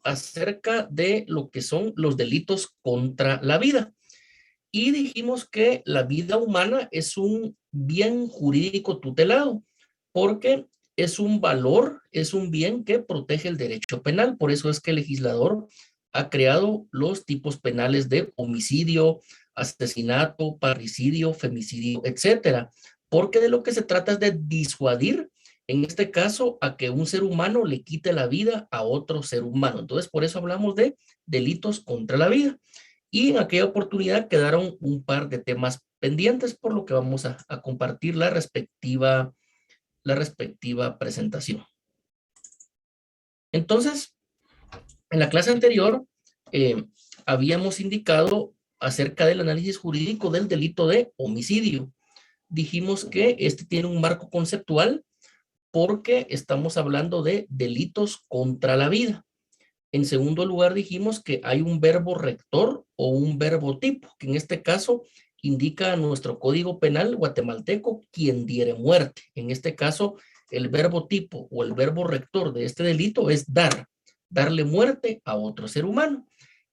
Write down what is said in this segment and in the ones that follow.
acerca de lo que son los delitos contra la vida. Y dijimos que la vida humana es un bien jurídico tutelado, porque es un valor, es un bien que protege el derecho penal. Por eso es que el legislador ha creado los tipos penales de homicidio, asesinato, parricidio, femicidio, etcétera. Porque de lo que se trata es de disuadir, en este caso, a que un ser humano le quite la vida a otro ser humano. Entonces, por eso hablamos de delitos contra la vida. Y en aquella oportunidad quedaron un par de temas pendientes, por lo que vamos a compartir la respectiva presentación. Entonces, en la clase anterior habíamos indicado acerca del análisis jurídico del delito de homicidio. Dijimos que este tiene un marco conceptual porque estamos hablando de delitos contra la vida. En segundo lugar, dijimos que hay un verbo rector o un verbo tipo, que en este caso indica a nuestro código penal guatemalteco quien diere muerte. En este caso, el verbo tipo o el verbo rector de este delito es dar, darle muerte a otro ser humano.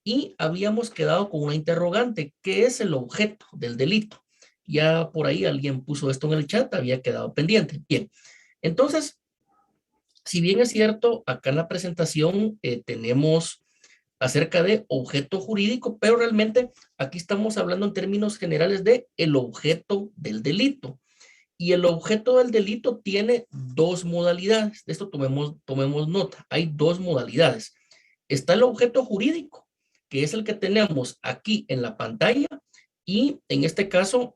Y habíamos quedado con una interrogante, ¿qué es el objeto del delito? Ya por ahí alguien puso esto en el chat, había quedado pendiente. Bien, entonces, si bien es cierto, acá en la presentación tenemos acerca de objeto jurídico, pero realmente aquí estamos hablando en términos generales de el objeto del delito. Y el objeto del delito tiene dos modalidades. De esto tomemos nota. Hay dos modalidades. Está el objeto jurídico, que es el que tenemos aquí en la pantalla, y en este caso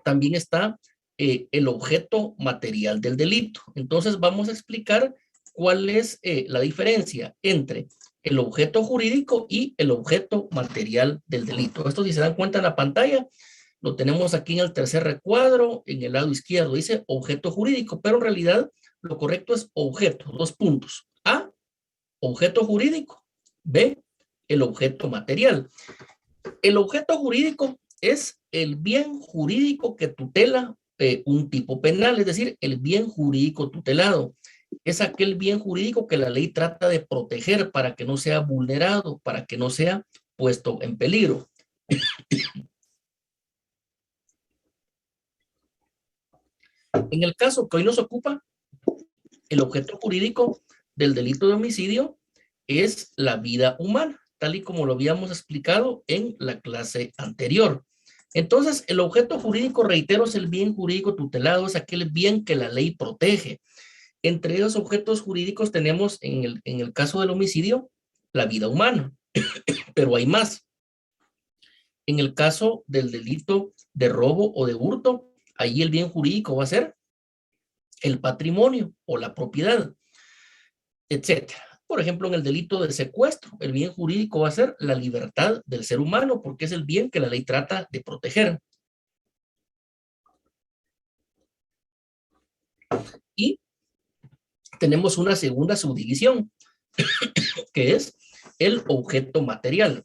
también está el objeto material del delito. Entonces vamos a explicar cuál es la diferencia entre el objeto jurídico y el objeto material del delito. Esto, si se dan cuenta en la pantalla, lo tenemos aquí en el tercer recuadro, en el lado izquierdo dice objeto jurídico, pero en realidad lo correcto es objeto, dos puntos. A, objeto jurídico. B, el objeto material. El objeto jurídico es el bien jurídico que tutela un tipo penal, es decir, el bien jurídico tutelado. Es aquel bien jurídico que la ley trata de proteger para que no sea vulnerado, para que no sea puesto en peligro. En el caso que hoy nos ocupa, el objeto jurídico del delito de homicidio es la vida humana, tal y como lo habíamos explicado en la clase anterior. Entonces, el objeto jurídico, reitero, es el bien jurídico tutelado, es aquel bien que la ley protege. Entre esos objetos jurídicos tenemos, en el caso del homicidio, la vida humana, pero hay más. En el caso del delito de robo o de hurto, ahí el bien jurídico va a ser el patrimonio o la propiedad, etcétera. Por ejemplo, en el delito de secuestro, el bien jurídico va a ser la libertad del ser humano, porque es el bien que la ley trata de proteger. Y tenemos una segunda subdivisión, que es el objeto material.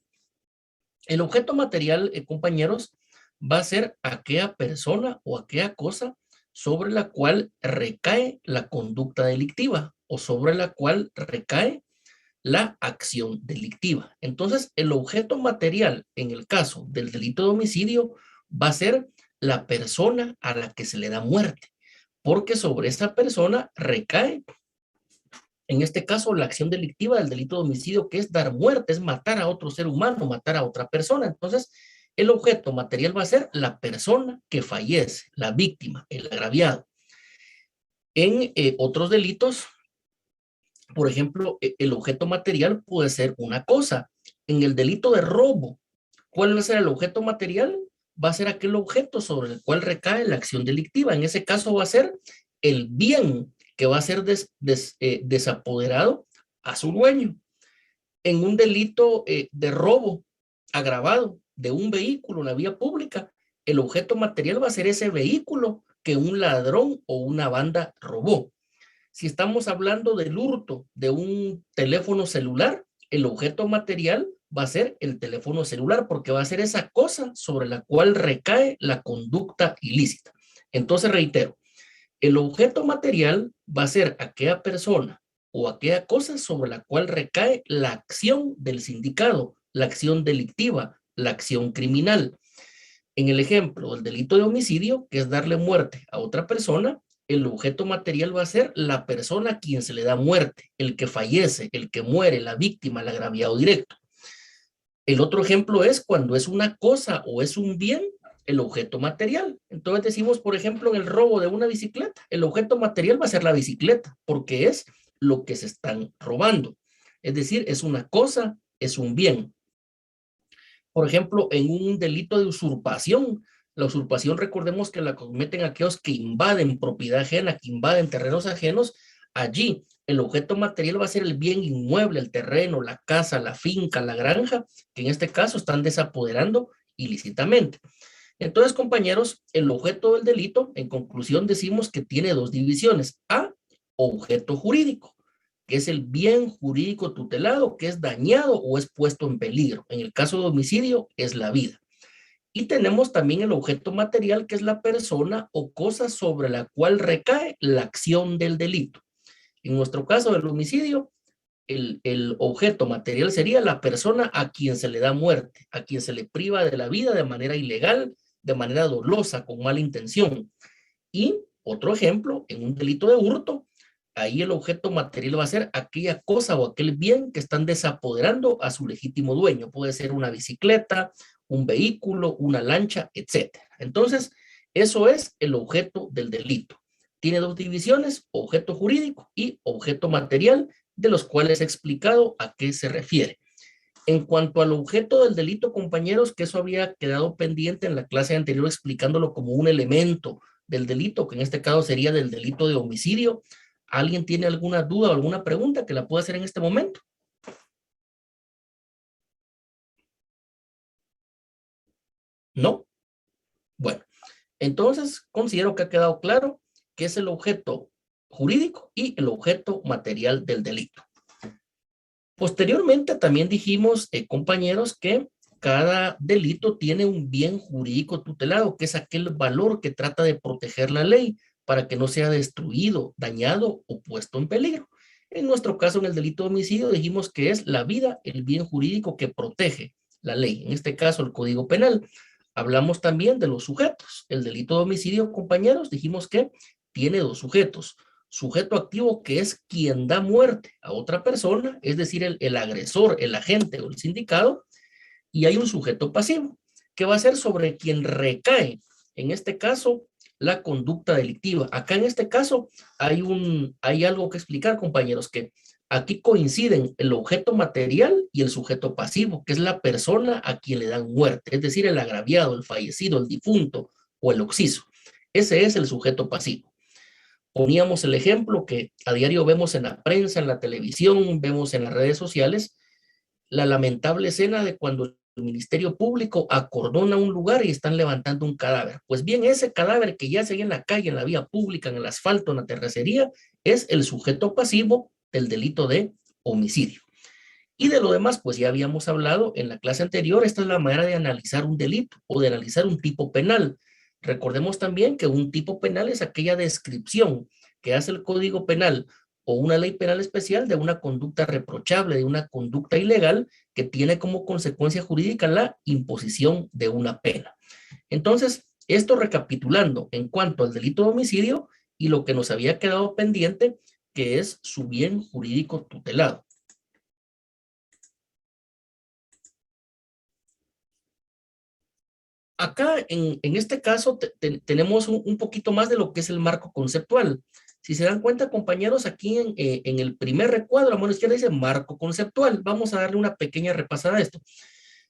El objeto material, compañeros, va a ser aquella persona o aquella cosa sobre la cual recae la conducta delictiva o sobre la cual recae la acción delictiva. Entonces, el objeto material en el caso del delito de homicidio va a ser la persona a la que se le da muerte, porque sobre esa persona recae, en este caso, la acción delictiva del delito de homicidio, que es dar muerte, es matar a otro ser humano, matar a otra persona. Entonces, el objeto material va a ser la persona que fallece, la víctima, el agraviado. En otros delitos, por ejemplo, el objeto material puede ser una cosa. En el delito de robo, ¿cuál va a ser el objeto material? Va a ser aquel objeto sobre el cual recae la acción delictiva. En ese caso va a ser el bien que va a ser desapoderado a su dueño. En un delito de robo agravado de un vehículo en la vía pública, el objeto material va a ser ese vehículo que un ladrón o una banda robó. Si estamos hablando del hurto de un teléfono celular, el objeto material va a ser el teléfono celular, porque va a ser esa cosa sobre la cual recae la conducta ilícita. Entonces, reitero, el objeto material va a ser aquella persona o aquella cosa sobre la cual recae la acción del sindicado, la acción delictiva, la acción criminal. En el ejemplo, el delito de homicidio, que es darle muerte a otra persona, el objeto material va a ser la persona a quien se le da muerte, el que fallece, el que muere, la víctima, el agraviado directo. El otro ejemplo es cuando es una cosa o es un bien, el objeto material. Entonces decimos, por ejemplo, en el robo de una bicicleta, el objeto material va a ser la bicicleta, porque es lo que se están robando. Es decir, es una cosa, es un bien. Por ejemplo, en un delito de usurpación, la usurpación, recordemos que la cometen aquellos que invaden propiedad ajena, que invaden terrenos ajenos. Allí, el objeto material va a ser el bien inmueble, el terreno, la casa, la finca, la granja, que en este caso están desapoderando ilícitamente. Entonces, compañeros, el objeto del delito, en conclusión, decimos que tiene dos divisiones. A, objeto jurídico, que es el bien jurídico tutelado, que es dañado o es puesto en peligro. En el caso de homicidio, es la vida. Y tenemos también el objeto material, que es la persona o cosa sobre la cual recae la acción del delito. En nuestro caso del homicidio, el objeto material sería la persona a quien se le da muerte, a quien se le priva de la vida de manera ilegal, de manera dolosa, con mala intención. Y otro ejemplo, en un delito de hurto, ahí el objeto material va a ser aquella cosa o aquel bien que están desapoderando a su legítimo dueño. Puede ser una bicicleta, un vehículo, una lancha, etcétera. Entonces, eso es el objeto del delito. Tiene dos divisiones, objeto jurídico y objeto material, de los cuales he explicado a qué se refiere. En cuanto al objeto del delito, compañeros, que eso había quedado pendiente en la clase anterior explicándolo como un elemento del delito, que en este caso sería del delito de homicidio. ¿Alguien tiene alguna duda o alguna pregunta que la pueda hacer en este momento? ¿No? Bueno, entonces considero que ha quedado claro que es el objeto jurídico y el objeto material del delito. Posteriormente también dijimos, compañeros, que cada delito tiene un bien jurídico tutelado, que es aquel valor que trata de proteger la ley para que no sea destruido, dañado o puesto en peligro. En nuestro caso, en el delito de homicidio, dijimos que es la vida, el bien jurídico que protege la ley. En este caso, el Código Penal. Hablamos también de los sujetos. El delito de homicidio, compañeros, dijimos que tiene dos sujetos: sujeto activo, que es quien da muerte a otra persona, es decir, el agresor, el agente o el sindicado, y hay un sujeto pasivo, que va a ser sobre quien recae, en este caso, la conducta delictiva. Acá en este caso hay algo que explicar, compañeros, que aquí coinciden el objeto material y el sujeto pasivo, que es la persona a quien le dan muerte, es decir, el agraviado, el fallecido, el difunto o el occiso. Ese es el sujeto pasivo. Poníamos el ejemplo que a diario vemos en la prensa, en la televisión, vemos en las redes sociales, la lamentable escena de cuando el Ministerio Público acordona un lugar y están levantando un cadáver. Pues bien, ese cadáver que ya se ve en la calle, en la vía pública, en el asfalto, en la terracería, es el sujeto pasivo del delito de homicidio. Y de lo demás, pues ya habíamos hablado en la clase anterior. Esta es la manera de analizar un delito o de analizar un tipo penal. Recordemos también que un tipo penal es aquella descripción que hace el Código Penal o una ley penal especial de una conducta reprochable, de una conducta ilegal que tiene como consecuencia jurídica la imposición de una pena. Entonces, esto recapitulando en cuanto al delito de homicidio y lo que nos había quedado pendiente, que es su bien jurídico tutelado. Acá, en este caso, tenemos un poquito más de lo que es el marco conceptual. Si se dan cuenta, compañeros, aquí en el primer recuadro, a mano izquierda dice marco conceptual. Vamos a darle una pequeña repasada a esto.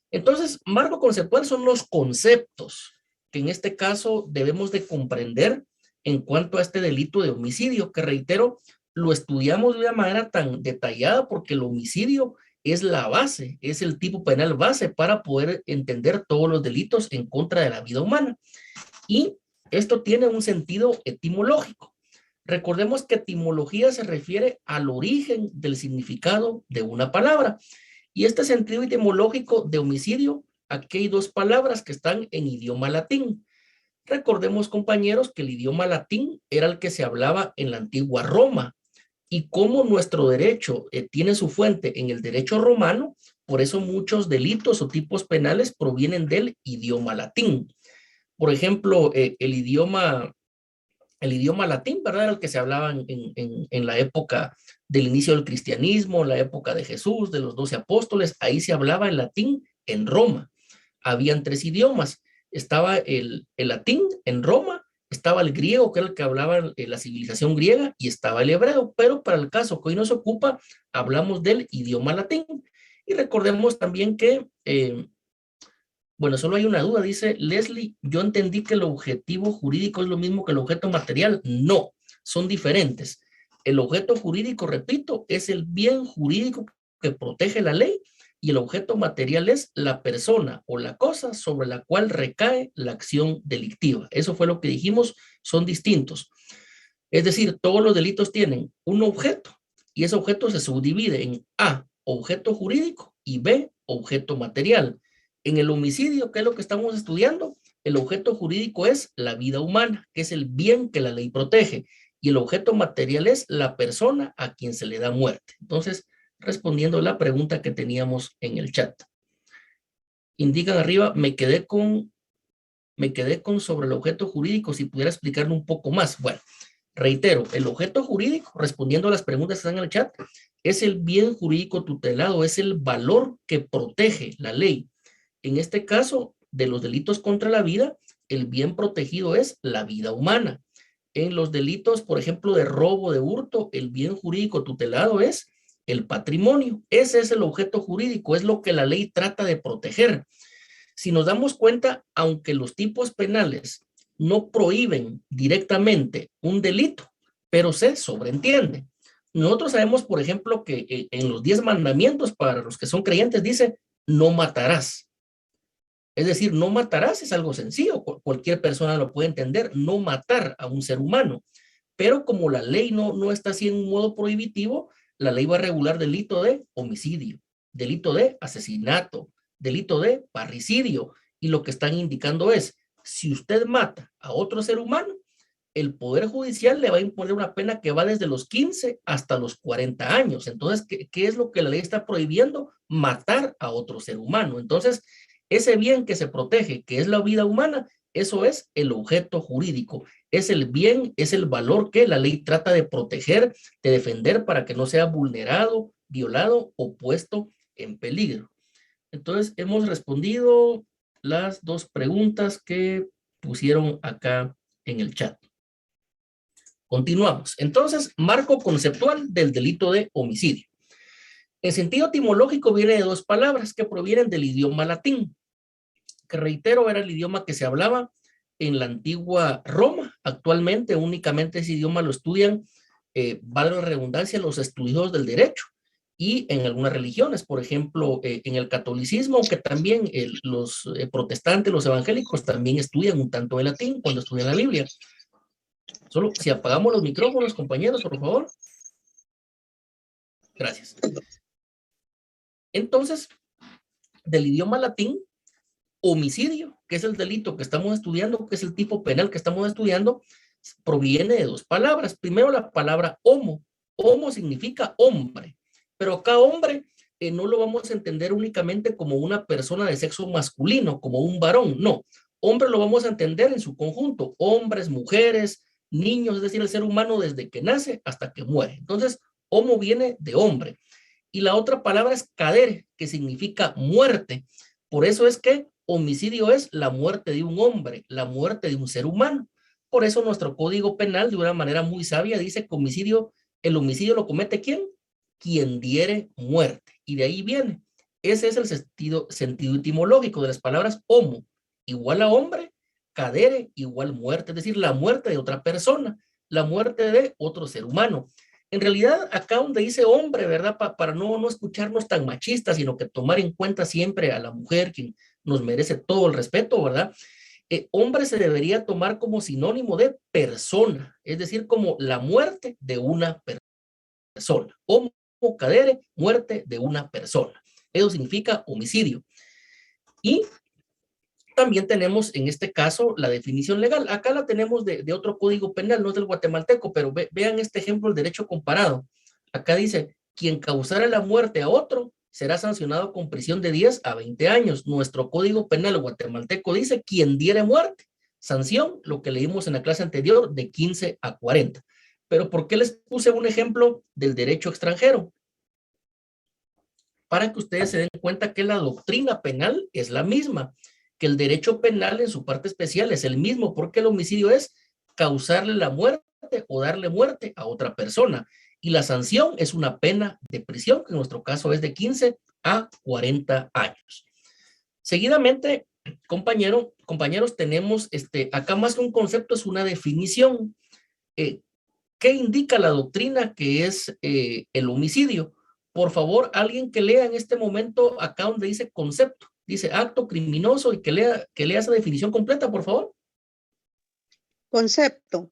Entonces, marco conceptual son los conceptos que en este caso debemos de comprender en cuanto a este delito de homicidio, que reitero, lo estudiamos de una manera tan detallada porque el homicidio es la base, es el tipo penal base para poder entender todos los delitos en contra de la vida humana. Y esto tiene un sentido etimológico. Recordemos que etimología se refiere al origen del significado de una palabra. Y este sentido etimológico de homicidio, aquí hay dos palabras que están en idioma latín. Recordemos, compañeros, que el idioma latín era el que se hablaba en la antigua Roma Y como nuestro derecho tiene su fuente en el derecho romano, por eso muchos delitos o tipos penales provienen del idioma latín. Por ejemplo, el idioma latín, ¿verdad? Era el que se hablaba en la época del inicio del cristianismo, la época de Jesús, de los 12 apóstoles. Ahí se hablaba el latín en Roma. Habían tres idiomas. Estaba el latín en Roma, estaba el griego, que era el que hablaba la civilización griega, y estaba el hebreo. Pero para el caso que hoy nos ocupa, hablamos del idioma latín. Y recordemos también que bueno, solo hay una duda, dice Leslie, yo entendí que el objetivo jurídico es lo mismo que el objeto material. No, son diferentes. El objeto jurídico, repito, es el bien jurídico que protege la ley y el objeto material es la persona o la cosa sobre la cual recae la acción delictiva. Eso fue lo que dijimos, son distintos. Es decir, todos los delitos tienen un objeto y ese objeto se subdivide en A, objeto jurídico, y B, objeto material. En el homicidio, ¿qué es lo que estamos estudiando? El objeto jurídico es la vida humana, que es el bien que la ley protege, y el objeto material es la persona a quien se le da muerte. Entonces, respondiendo a la pregunta que teníamos en el chat. Indican arriba, me quedé con sobre el objeto jurídico, si pudiera explicarlo un poco más. Bueno, reitero, el objeto jurídico, respondiendo a las preguntas que están en el chat, es el bien jurídico tutelado, es el valor que protege la ley. En este caso, de los delitos contra la vida, el bien protegido es la vida humana. En los delitos, por ejemplo, de robo, de hurto, el bien jurídico tutelado es el patrimonio. Ese es el objeto jurídico, es lo que la ley trata de proteger. Si nos damos cuenta, aunque los tipos penales no prohíben directamente un delito, pero se sobreentiende. Nosotros sabemos, por ejemplo, que en los 10 mandamientos, para los que son creyentes, dice, no matarás. Es decir, no matarás es algo sencillo, cualquier persona lo puede entender, no matar a un ser humano. Pero como la ley no está así en un modo prohibitivo, la ley va a regular delito de homicidio, delito de asesinato, delito de parricidio. Y lo que están indicando es, si usted mata a otro ser humano, el Poder Judicial le va a imponer una pena que va desde los 15 hasta los 40 años. Entonces, ¿qué es lo que la ley está prohibiendo? Matar a otro ser humano. Entonces, ese bien que se protege, que es la vida humana, eso es el objeto jurídico. Es el bien, es el valor que la ley trata de proteger, de defender para que no sea vulnerado, violado o puesto en peligro. Entonces, hemos respondido las dos preguntas que pusieron acá en el chat. Continuamos. Entonces, marco conceptual del delito de homicidio. El sentido etimológico viene de dos palabras que provienen del idioma latín, que reitero, era el idioma que se hablaba en la antigua Roma. Actualmente únicamente ese idioma lo estudian, valga la redundancia, los estudiosos del derecho y en algunas religiones, por ejemplo, en el catolicismo, aunque también los protestantes, los evangélicos también estudian un tanto de latín cuando estudian la Biblia. Solo si apagamos los micrófonos, compañeros, por favor. Gracias. Entonces, del idioma latín, homicidio, que es el delito que estamos estudiando, que es el tipo penal que estamos estudiando, proviene de dos palabras. Primero, la palabra homo. Homo significa hombre, pero acá hombre no lo vamos a entender únicamente como una persona de sexo masculino, como un varón, no. Hombre lo vamos a entender en su conjunto, hombres, mujeres, niños, es decir, el ser humano desde que nace hasta que muere. Entonces, homo viene de hombre. Y la otra palabra es cadere, que significa muerte. Por eso es que homicidio es la muerte de un hombre, la muerte de un ser humano. Por eso nuestro Código Penal, de una manera muy sabia, dice que el homicidio lo comete ¿quién? Quien diere muerte. Y de ahí viene. Ese es el sentido etimológico de las palabras homo, igual a hombre, cadere, igual muerte, es decir, la muerte de otra persona, la muerte de otro ser humano. En realidad, acá donde dice hombre, ¿verdad? Para no escucharnos tan machistas, sino que tomar en cuenta siempre a la mujer, quien nos merece todo el respeto, ¿verdad? Hombre se debería tomar como sinónimo de persona, es decir, como la muerte de una persona. Homo cadere, muerte de una persona. Eso significa homicidio. Y también tenemos en este caso la definición legal. Acá la tenemos de otro código penal, no es del guatemalteco, pero vean este ejemplo, el derecho comparado. Acá dice, quien causara la muerte a otro será sancionado con prisión de 10 a 20 años. Nuestro Código Penal guatemalteco dice, quien diere muerte, sanción, lo que leímos en la clase anterior, de 15 a 40. Pero ¿por qué les puse un ejemplo del derecho extranjero? Para que ustedes se den cuenta que la doctrina penal es la misma, que el derecho penal en su parte especial es el mismo, porque el homicidio es causarle la muerte o darle muerte a otra persona. Y la sanción es una pena de prisión, que en nuestro caso es de 15 a 40 años. Seguidamente, compañeros, tenemos acá más que un concepto, es una definición. ¿Qué indica la doctrina que es el homicidio? Por favor, alguien que lea en este momento acá donde dice concepto, dice acto criminoso, y que lea esa definición completa, por favor. Concepto.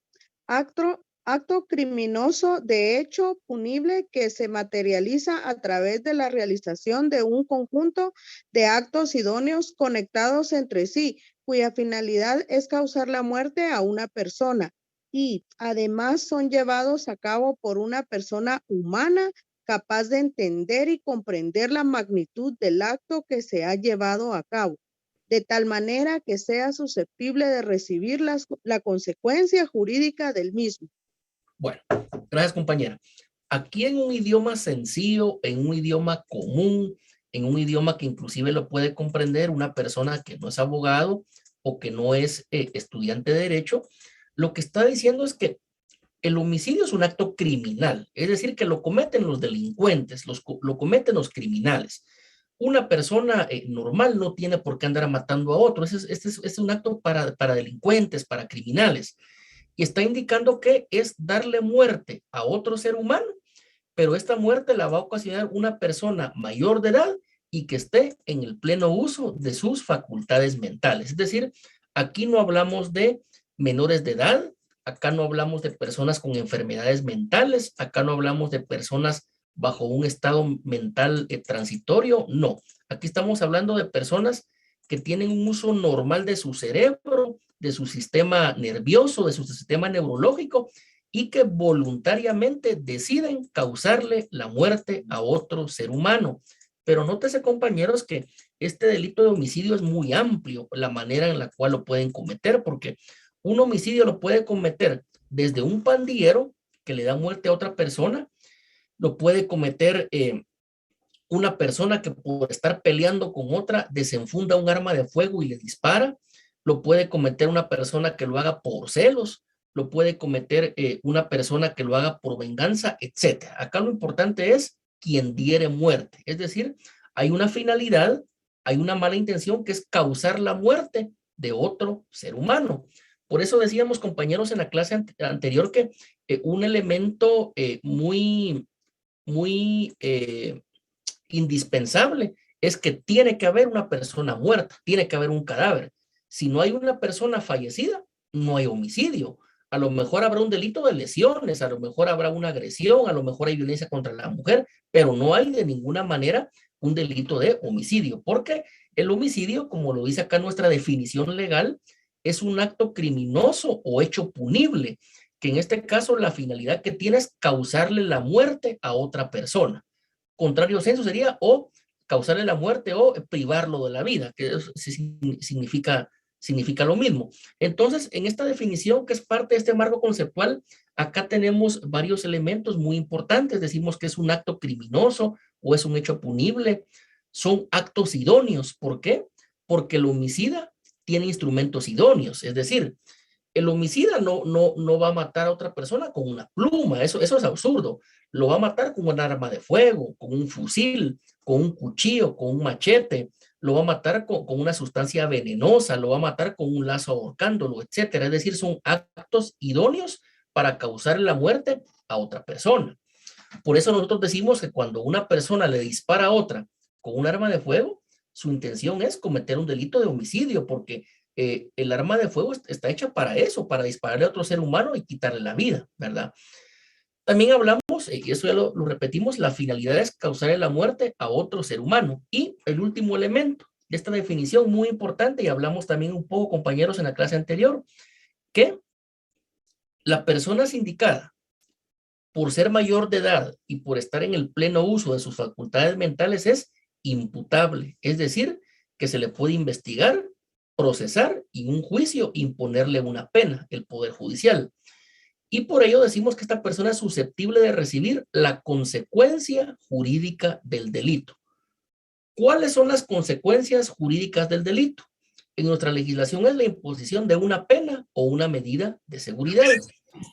Acto criminoso de hecho punible que se materializa a través de la realización de un conjunto de actos idóneos conectados entre sí, cuya finalidad es causar la muerte a una persona y además son llevados a cabo por una persona humana capaz de entender y comprender la magnitud del acto que se ha llevado a cabo, de tal manera que sea susceptible de recibir la consecuencia jurídica del mismo. Bueno, gracias, compañera. Aquí en un idioma sencillo, en un idioma común, en un idioma que inclusive lo puede comprender una persona que no es abogado o que no es estudiante de derecho, lo que está diciendo es que el homicidio es un acto criminal, es decir, que lo cometen los delincuentes, lo cometen los criminales. Una persona normal no tiene por qué andar matando a otro. Este es un acto para delincuentes, para criminales. Y está indicando que es darle muerte a otro ser humano, pero esta muerte la va a ocasionar una persona mayor de edad y que esté en el pleno uso de sus facultades mentales. Es decir, aquí no hablamos de menores de edad, acá no hablamos de personas con enfermedades mentales, acá no hablamos de personas bajo un estado mental transitorio, no. Aquí estamos hablando de personas que tienen un uso normal de su cerebro, de su sistema nervioso, de su sistema neurológico, y que voluntariamente deciden causarle la muerte a otro ser humano. Pero nótese, compañeros, que este delito de homicidio es muy amplio, la manera en la cual lo pueden cometer, porque un homicidio lo puede cometer desde un pandillero que le da muerte a otra persona, lo puede cometer una persona que por estar peleando con otra desenfunda un arma de fuego y le dispara, lo puede cometer una persona que lo haga por celos, lo puede cometer una persona que lo haga por venganza, etcétera. Acá lo importante es quien diere muerte, es decir, hay una finalidad, hay una mala intención que es causar la muerte de otro ser humano. Por eso decíamos, compañeros, en la clase anterior que un elemento muy indispensable es que tiene que haber una persona muerta, tiene que haber un cadáver. Si no hay una persona fallecida, no hay homicidio. A lo mejor habrá un delito de lesiones, a lo mejor habrá una agresión, a lo mejor hay violencia contra la mujer, pero no hay de ninguna manera un delito de homicidio, porque el homicidio, como lo dice acá nuestra definición legal, es un acto criminoso o hecho punible, que en este caso la finalidad que tiene es causarle la muerte a otra persona. Contrario censo sería o causarle la muerte o privarlo de la vida, que eso significa lo mismo. Entonces, en esta definición, que es parte de este marco conceptual, acá tenemos varios elementos muy importantes. Decimos que es un acto criminoso o es un hecho punible. Son actos idóneos. ¿Por qué? Porque el homicida tiene instrumentos idóneos. Es decir, el homicida no va a matar a otra persona con una pluma, eso es absurdo. Lo va a matar con un arma de fuego, con un fusil, con un cuchillo, con un machete, lo va a matar con una sustancia venenosa, lo va a matar con un lazo ahorcándolo, etcétera. Es decir, son actos idóneos para causar la muerte a otra persona. Por eso nosotros decimos que cuando una persona le dispara a otra con un arma de fuego, su intención es cometer un delito de homicidio, porque el arma de fuego está hecha para eso, para dispararle a otro ser humano y quitarle la vida, ¿verdad? También hablamos, y eso ya lo repetimos, la finalidad es causarle la muerte a otro ser humano. Y el último elemento de esta definición muy importante, y hablamos también un poco, compañeros, en la clase anterior, que la persona sindicada por ser mayor de edad y por estar en el pleno uso de sus facultades mentales es imputable, es decir, que se le puede investigar, procesar y en un juicio imponerle una pena, el Poder Judicial. Y por ello decimos que esta persona es susceptible de recibir la consecuencia jurídica del delito. ¿Cuáles son las consecuencias jurídicas del delito? En nuestra legislación es la imposición de una pena o una medida de seguridad.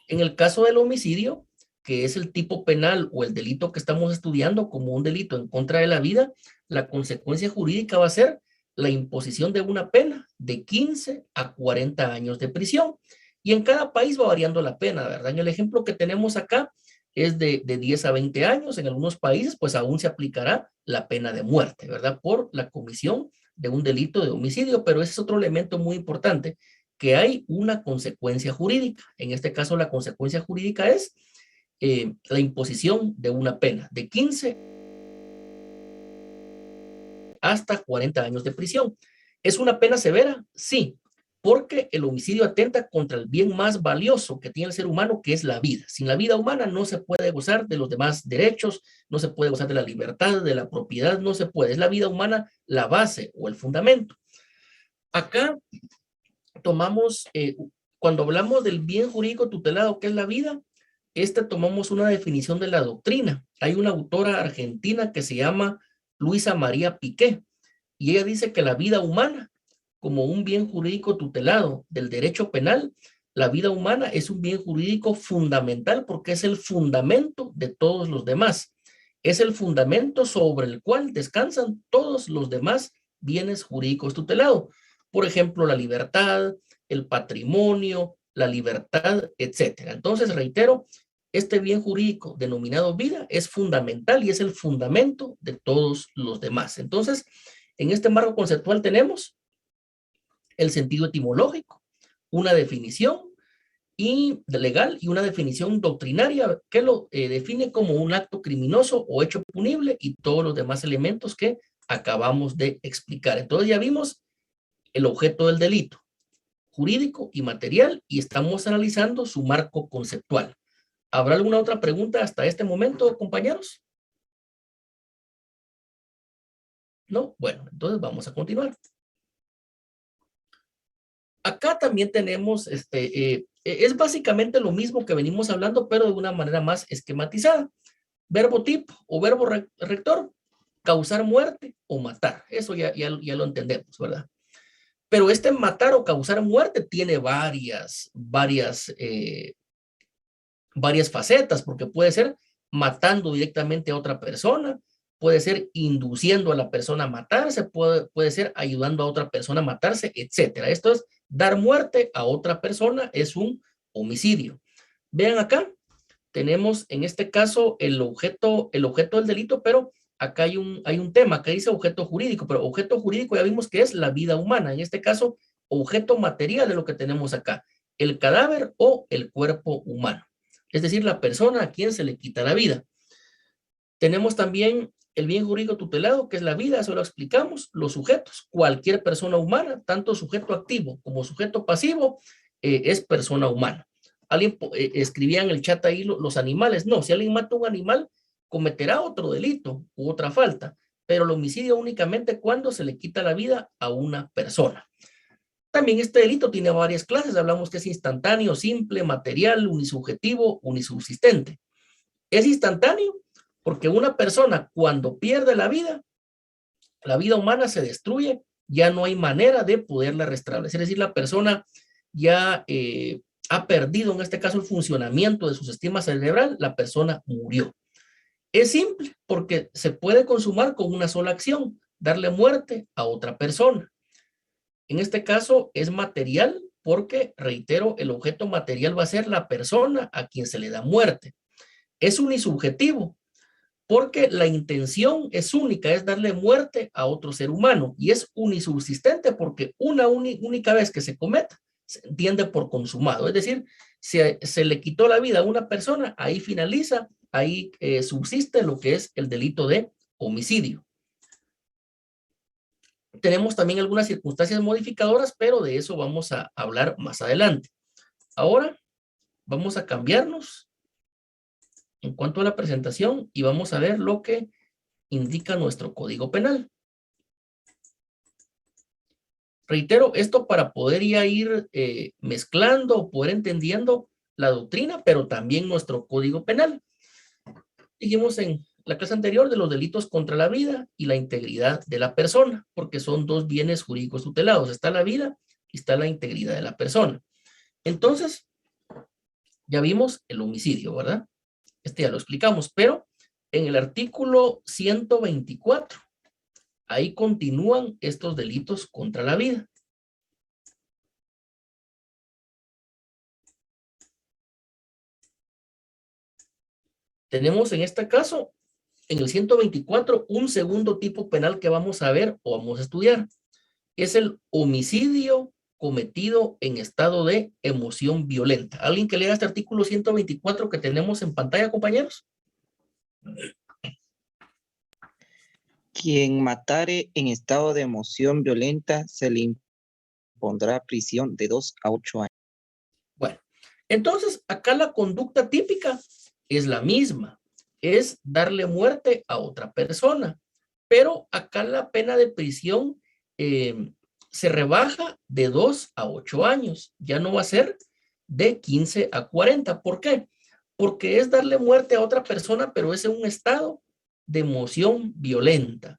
En el caso del homicidio, que es el tipo penal o el delito que estamos estudiando como un delito en contra de la vida, la consecuencia jurídica va a ser la imposición de una pena de 15 a 40 años de prisión. Y en cada país va variando la pena, ¿verdad? En el ejemplo que tenemos acá es de 10 a 20 años. En algunos países, pues aún se aplicará la pena de muerte, ¿verdad? Por la comisión de un delito de homicidio, pero ese es otro elemento muy importante, que hay una consecuencia jurídica. En este caso, la consecuencia jurídica es la imposición de una pena de 15 hasta 40 años de prisión. ¿Es una pena severa? Sí, porque el homicidio atenta contra el bien más valioso que tiene el ser humano, que es la vida. Sin la vida humana no se puede gozar de los demás derechos, no se puede gozar de la libertad, de la propiedad, no se puede. Es la vida humana la base o el fundamento. Acá tomamos, cuando hablamos del bien jurídico tutelado, que es la vida, tomamos una definición de la doctrina. Hay una autora argentina que se llama Luisa María Piqué, y ella dice que la vida humana, como un bien jurídico tutelado del derecho penal, la vida humana es un bien jurídico fundamental porque es el fundamento de todos los demás. Es el fundamento sobre el cual descansan todos los demás bienes jurídicos tutelados. Por ejemplo, la libertad, el patrimonio, la libertad, etcétera. Entonces, reitero, este bien jurídico denominado vida es fundamental y es el fundamento de todos los demás. Entonces, en este marco conceptual tenemos el sentido etimológico, una definición legal y una definición doctrinaria que lo define como un acto criminoso o hecho punible y todos los demás elementos que acabamos de explicar. Entonces ya vimos el objeto del delito, jurídico y material, y estamos analizando su marco conceptual. ¿Habrá alguna otra pregunta hasta este momento, compañeros? ¿No? Bueno, entonces vamos a continuar. Acá también tenemos, es básicamente lo mismo que venimos hablando, pero de una manera más esquematizada. Verbo tipo o verbo rector, causar muerte o matar. Eso ya lo entendemos, ¿verdad? Pero este matar o causar muerte tiene varias facetas, porque puede ser matando directamente a otra persona, puede ser induciendo a la persona a matarse, puede ser ayudando a otra persona a matarse, etcétera. Esto es dar muerte a otra persona, es un homicidio. Vean acá, tenemos en este caso el objeto del delito, pero acá hay un tema que dice objeto jurídico, pero objeto jurídico ya vimos que es la vida humana. En este caso, objeto material de lo que tenemos acá, el cadáver o el cuerpo humano. Es decir, la persona a quien se le quita la vida. Tenemos también el bien jurídico tutelado, que es la vida, eso lo explicamos. Los sujetos, cualquier persona humana, tanto sujeto activo como sujeto pasivo, es persona humana. Alguien escribía en el chat ahí los animales. No, si alguien mata un animal, cometerá otro delito u otra falta, pero el homicidio únicamente cuando se le quita la vida a una persona. También este delito tiene varias clases. Hablamos que es instantáneo, simple, material, unisubjetivo, unisubsistente. Es instantáneo porque una persona cuando pierde la vida humana se destruye, ya no hay manera de poderla restablecer. Es decir, la persona ya ha perdido, en este caso, el funcionamiento de su sistema cerebral, la persona murió. Es simple porque se puede consumar con una sola acción, darle muerte a otra persona. En este caso es material porque, reitero, el objeto material va a ser la persona a quien se le da muerte. Es unisubjetivo porque la intención es única, es darle muerte a otro ser humano, y es unisubsistente porque una única vez que se cometa, se entiende por consumado. Es decir, se le quitó la vida a una persona, ahí finaliza, ahí subsiste lo que es el delito de homicidio. Tenemos también algunas circunstancias modificadoras, pero de eso vamos a hablar más adelante. Ahora vamos a cambiarnos en cuanto a la presentación y vamos a ver lo que indica nuestro Código Penal. Reitero, esto para poder ya ir mezclando, poder entendiendo la doctrina, pero también nuestro Código Penal. Dijimos en la clase anterior de los delitos contra la vida y la integridad de la persona, porque son dos bienes jurídicos tutelados. Está la vida y está la integridad de la persona. Entonces, ya vimos el homicidio, ¿verdad? Este ya lo explicamos, pero en el artículo 124, ahí continúan estos delitos contra la vida. Tenemos en este caso, en el 124, un segundo tipo penal que vamos a ver o vamos a estudiar. Es el homicidio cometido en estado de emoción violenta. ¿Alguien que lea este artículo 124 que tenemos en pantalla, compañeros? Quien matare en estado de emoción violenta se le impondrá prisión de 2 a 8 años. Bueno, entonces acá la conducta típica es la misma, es darle muerte a otra persona, pero acá la pena de prisión se rebaja de 2 a 8 años, ya no va a ser de 15 a 40. ¿Por qué? Porque es darle muerte a otra persona, pero es en un estado de emoción violenta.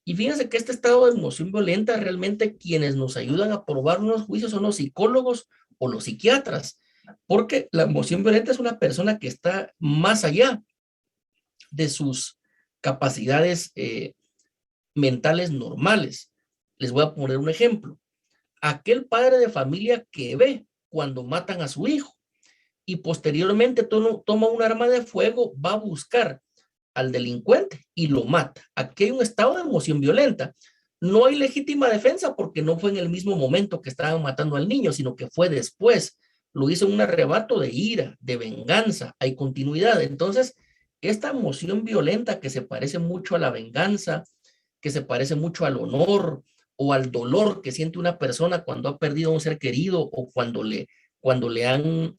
Y fíjense que este estado de emoción violenta, realmente quienes nos ayudan a probar unos juicios son los psicólogos o los psiquiatras, porque la emoción violenta es una persona que está más allá de sus capacidades mentales normales. Les voy a poner un ejemplo. Aquel padre de familia que ve cuando matan a su hijo y posteriormente toma un arma de fuego, va a buscar al delincuente y lo mata. Aquí hay un estado de emoción violenta. No hay legítima defensa porque no fue en el mismo momento que estaban matando al niño, sino que fue después. Lo hizo en un arrebato de ira, de venganza. Hay continuidad. Entonces, esta emoción violenta que se parece mucho a la venganza, que se parece mucho al honor o al dolor que siente una persona cuando ha perdido a un ser querido o cuando le han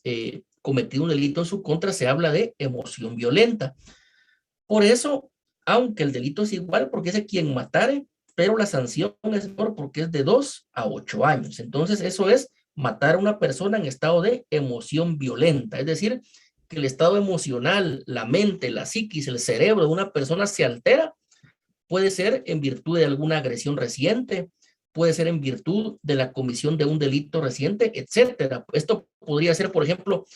cometido un delito en su contra, se habla de emoción violenta. Por eso, aunque el delito es igual, porque es de quien matare, pero la sanción es menor porque es de 2 a 8 años. Entonces, eso es matar a una persona en estado de emoción violenta. Es decir, que el estado emocional, la mente, la psiquis, el cerebro de una persona se altera. Puede ser en virtud de alguna agresión reciente, puede ser en virtud de la comisión de un delito reciente, etcétera. Esto podría ser, por ejemplo,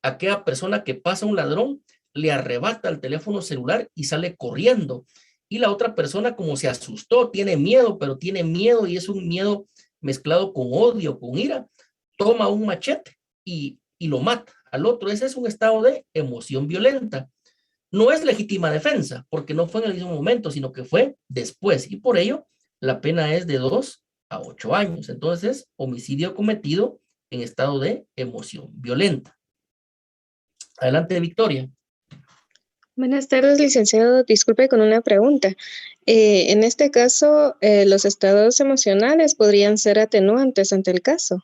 aquella persona que pasa un ladrón, le arrebata el teléfono celular y sale corriendo. Y la otra persona, como se asustó, tiene miedo, pero tiene miedo y es un miedo mezclado con odio, con ira, toma un machete y lo mata al otro. Ese es un estado de emoción violenta. No es legítima defensa, porque no fue en el mismo momento, sino que fue después. Y por ello, la pena es de 2 a 8 años. Entonces, homicidio cometido en estado de emoción violenta. Adelante, Victoria. Buenas tardes, licenciado. Disculpe con una pregunta. En este caso, los estados emocionales podrían ser atenuantes ante el caso.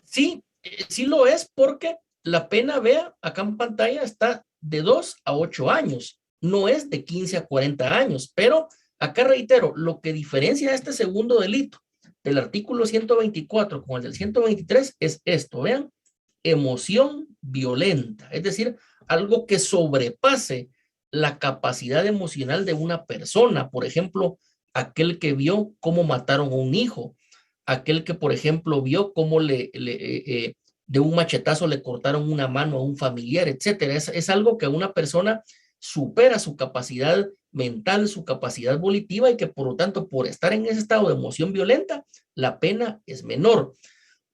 Sí, sí lo es porque la pena, vea, acá en pantalla está de 2 a 8 años. No es de 15 a 40 años, pero acá reitero, lo que diferencia este segundo delito del artículo 124 con el del 123 es esto, vean, emoción violenta, es decir, algo que sobrepase la capacidad emocional de una persona. Por ejemplo, aquel que vio cómo mataron a un hijo, aquel que, por ejemplo, vio cómo de un machetazo le cortaron una mano a un familiar, etcétera. Es algo que una persona supera su capacidad mental, su capacidad volitiva y que, por lo tanto, por estar en ese estado de emoción violenta, la pena es menor.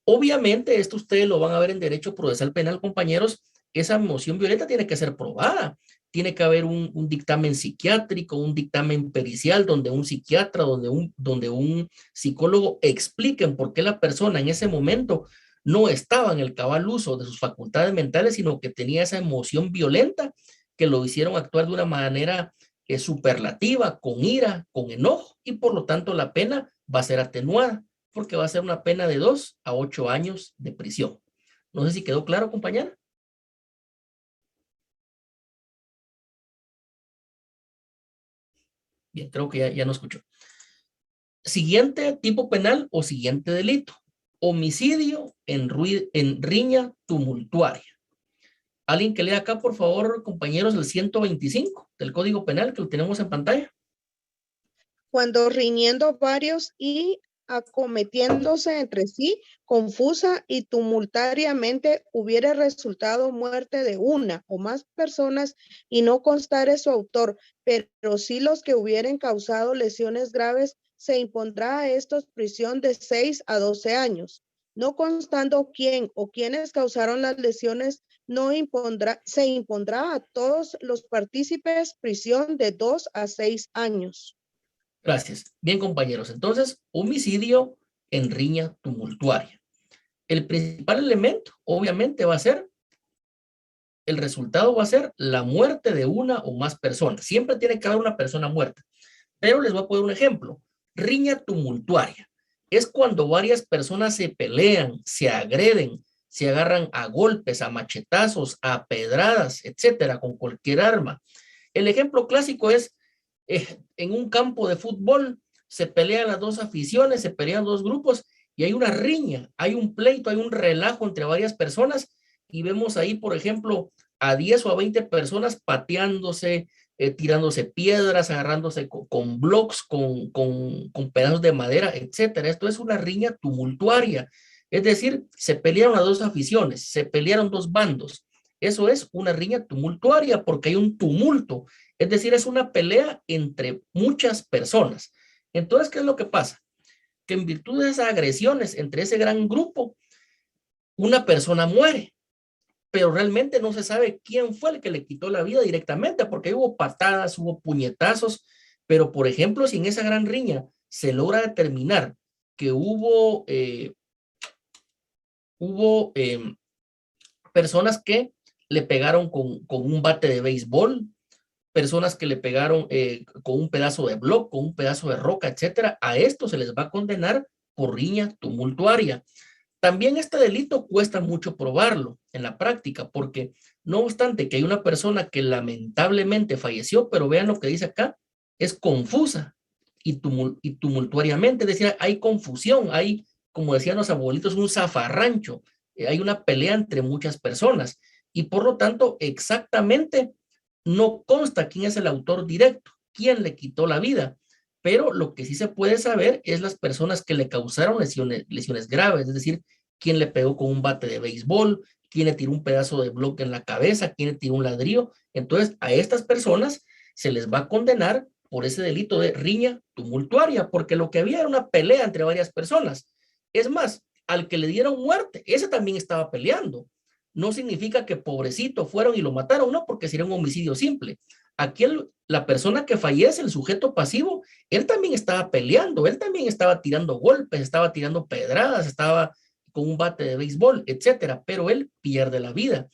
Obviamente, esto ustedes lo van a ver en derecho procesal penal, compañeros, esa emoción violenta tiene que ser probada. Tiene que haber un dictamen psiquiátrico, un dictamen pericial, donde un psiquiatra, donde un psicólogo expliquen por qué la persona en ese momento no estaba en el cabal uso de sus facultades mentales, sino que tenía esa emoción violenta que lo hicieron actuar de una manera superlativa, con ira, con enojo, y por lo tanto la pena va a ser atenuada, porque va a ser una pena de 2 a 8 años de prisión. No sé si quedó claro, compañera. Bien, creo que ya no escuchó. Siguiente tipo penal o siguiente delito. Homicidio en riña tumultuaria. Alguien que lea acá, por favor, compañeros, el 125 del Código Penal que lo tenemos en pantalla. Cuando riñendo varios y acometiéndose entre sí, confusa y tumultariamente hubiere resultado muerte de una o más personas y no constare su autor, pero sí los que hubieren causado lesiones graves, se impondrá a estos prisión de 6 a 12 años. No constando quién o quiénes causaron las lesiones, se impondrá a todos los partícipes prisión de 2 a 6 años. Gracias. Bien, compañeros. Entonces, homicidio en riña tumultuaria. El principal elemento, obviamente, el resultado va a ser la muerte de una o más personas. Siempre tiene que haber una persona muerta. Pero les voy a poner un ejemplo. Riña tumultuaria es cuando varias personas se pelean, se agreden, se agarran a golpes, a machetazos, a pedradas, etcétera, con cualquier arma. El ejemplo clásico es en un campo de fútbol, se pelean las dos aficiones, se pelean dos grupos y hay una riña, hay un pleito, hay un relajo entre varias personas y vemos ahí, por ejemplo, a 10 o a 20 personas pateándose, tirándose piedras, agarrándose con blocks, con pedazos de madera, etcétera. Esto es una riña tumultuaria. Es decir, se pelearon las dos aficiones, se pelearon dos bandos. Eso es una riña tumultuaria porque hay un tumulto. Es decir, es una pelea entre muchas personas. Entonces, ¿qué es lo que pasa? Que en virtud de esas agresiones entre ese gran grupo, una persona muere, pero realmente no se sabe quién fue el que le quitó la vida directamente, porque hubo patadas, hubo puñetazos, pero por ejemplo, si en esa gran riña se logra determinar que hubo personas que le pegaron con un bate de béisbol, personas que le pegaron con un pedazo de bloc, con un pedazo de roca, etcétera, a esto se les va a condenar por riña tumultuaria. También este delito cuesta mucho probarlo en la práctica, porque no obstante que hay una persona que lamentablemente falleció, pero vean lo que dice acá, es confusa y tumultuariamente, es decir, hay confusión, hay, como decían los abuelitos, un zafarrancho, hay una pelea entre muchas personas y por lo tanto exactamente no consta quién es el autor directo, quién le quitó la vida, pero lo que sí se puede saber es las personas que le causaron lesiones graves, es decir, quién le pegó con un bate de béisbol, quién le tiró un pedazo de bloque en la cabeza, quién le tiró un ladrillo. Entonces, a estas personas se les va a condenar por ese delito de riña tumultuaria, porque lo que había era una pelea entre varias personas. Es más, al que le dieron muerte, ese también estaba peleando. No significa que pobrecito fueron y lo mataron, no, porque sería un homicidio simple. Aquí la persona que fallece, el sujeto pasivo, él también estaba peleando, él también estaba tirando golpes, estaba tirando pedradas, estaba con un bate de béisbol, etcétera, pero él pierde la vida.